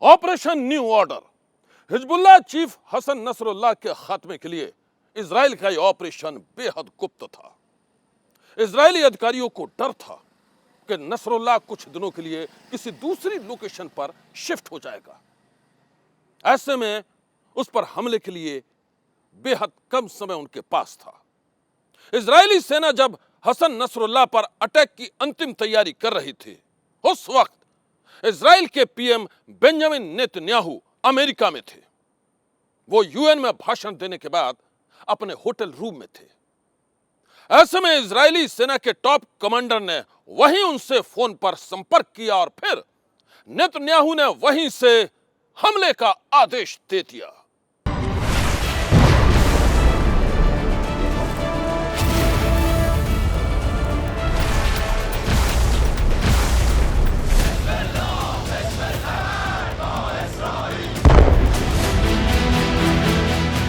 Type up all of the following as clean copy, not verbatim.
Operation new order. Hezbollah chief Hassan Nasrallah के खात्मे के लिए इजराइल का यह ऑपरेशन बेहद गुप्त था। इजरायली अधिकारियों को डर था कि नसरुल्लाह कुछ दिनों के लिए किसी दूसरी लोकेशन पर शिफ्ट हो जाएगा। ऐसे में उस पर हमले के लिए बेहद कम समय उनके पास था। इजरायली सेना जब हसन नसरुल्लाह पर अटैक की अंतिम तैयारी कर रही थी, उस वक्त इजराइल के पीएम बेंजामिन नेतन्याहू अमेरिका में थे। वो यूएन में भाषण देने के बाद अपने होटल रूम में थे। ऐसे में इजरायली सेना के टॉप कमांडर ने वहीं उनसे फोन पर संपर्क किया और फिर नेतन्याहू ने वहीं से हमले का आदेश दे दिया।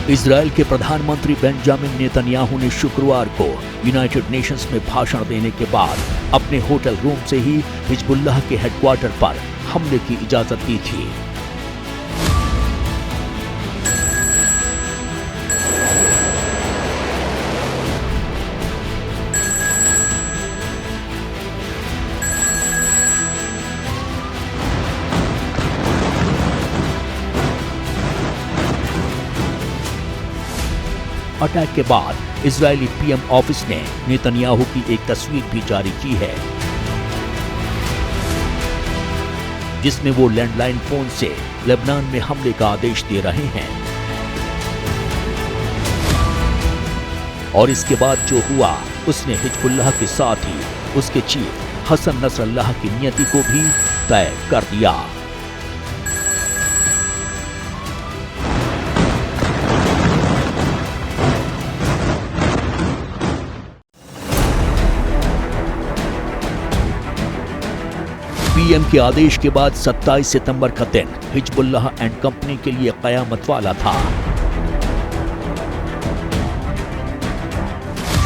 इजराइल के प्रधानमंत्री बेंजामिन नेतन्याहू ने शुक्रवार को यूनाइटेड नेशंस में भाषण देने के बाद अपने होटल रूम से ही हिजबुल्लाह के हेडक्वार्टर पर हमले की इजाजत दी थी। अटैक के बाद इजरायली पीएम ऑफिस ने नेतन्याहू की एक तस्वीर भी जारी की है, जिसमें वो लैंडलाइन फोन से लेबनान में हमले का आदेश दे रहे हैं। और इसके बाद जो हुआ उसने हिजबुल्लाह के साथ ही उसके चीफ हसन नसरुल्लाह की नियति को भी तय कर दिया। पीएम के आदेश के बाद 27 सितंबर का दिन हिजबुल्लाह एंड कंपनी के लिए कयामत वाला था।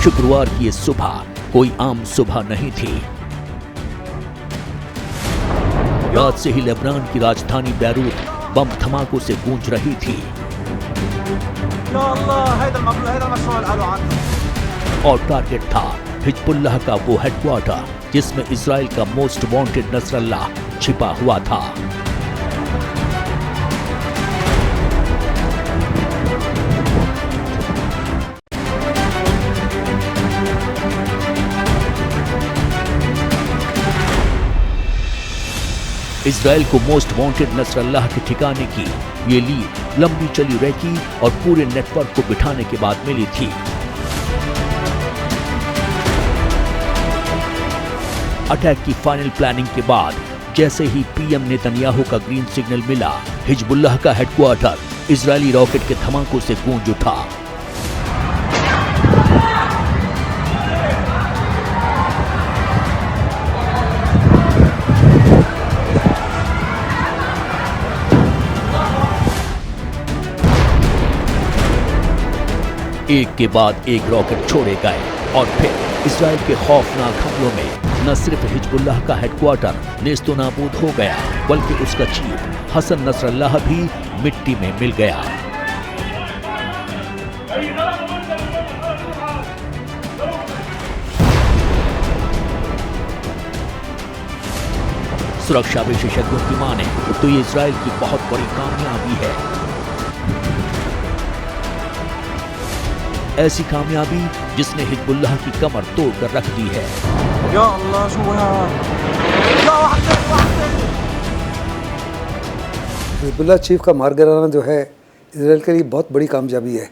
शुक्रवार की सुबह कोई आम सुबह नहीं थी। रात से ही लेबनान की राजधानी बैरूत बम धमाकों से गूंज रही थी और टारगेट था हिजबुल्लाह का वो हेडक्वार्टर जिसमें इजराइल का मोस्ट वांटेड नसरुल्लाह छिपा हुआ था। इजराइल को मोस्ट वांटेड नसरुल्लाह के ठिकाने की ये लीड लंबी चली रेकी और पूरे नेटवर्क को बिठाने के बाद मिली थी। अटैक की फाइनल प्लानिंग के बाद जैसे ही पीएम नेतन्याहू का ग्रीन सिग्नल मिला, हिजबुल्लाह का हेडक्वार्टर इजरायली रॉकेट के धमाकों से गूंज उठा। एक के बाद एक रॉकेट छोड़े गए और फिर इजराइल के खौफनाक हमलों में न सिर्फ हिजबुल्लाह का हेडक्वार्टर नेस्तो नाबूद हो गया, बल्कि उसका चीफ हसन नसरुल्लाह भी मिट्टी में मिल गया। सुरक्षा विशेषज्ञों की माने तो ये इजराइल की बहुत बड़ी कामयाबी है। ऐसी कामयाबी जिसने हिजबुल्लाह की कमर तोड़कर रख दी है। या अल्लाह हिजबुल्लाह चीफ का मार गिराना जो है इजराइल के लिए बहुत बड़ी कामयाबी है,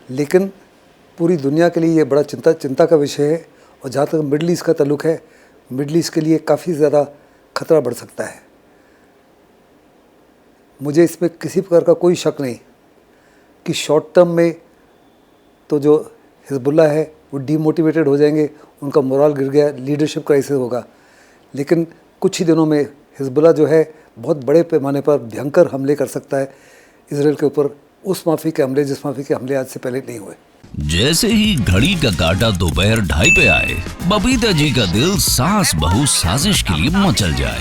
लेकिन पूरी दुनिया के लिए ये बड़ा चिंता का विषय है। और जहाँ तक मिडल ईस्ट का ताल्लुक है, मिडल ईस्ट के लिए काफ़ी ज़्यादा खतरा बढ़ सकता है। मुझे इसमें किसी प्रकार का कोई शक नहीं कि शॉर्ट टर्म में तो जो हिजबुल्लाह है वो डीमोटिवेटेड हो जाएंगे, उनका मोरल गिर गया, लीडरशिप क्राइसिस होगा। लेकिन कुछ ही दिनों में हिजबुल्लाह जो है बहुत बड़े पैमाने पर भयंकर हमले कर सकता है इजराइल के ऊपर, उस माफी के हमले जिस माफी के हमले आज से पहले नहीं हुए। जैसे ही घड़ी का काटा दोपहर 2:30 पे आए, बबीता जी का दिल सास बहू साजिश के लिए मचल जाए।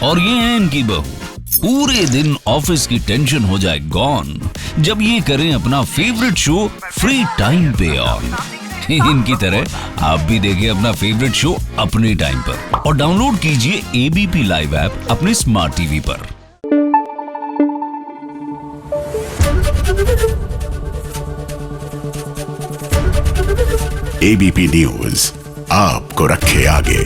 और ये है इनकी बहू पूरे दिन ऑफिस की टेंशन हो जाए गॉन जब ये करें अपना फेवरेट शो फ्री टाइम पे ऑन। इनकी तरह आप भी देखिए अपना फेवरेट शो अपने टाइम पर और डाउनलोड कीजिए एबीपी लाइव ऐप अपने स्मार्ट टीवी पर। एबीपी न्यूज आपको रखे आगे।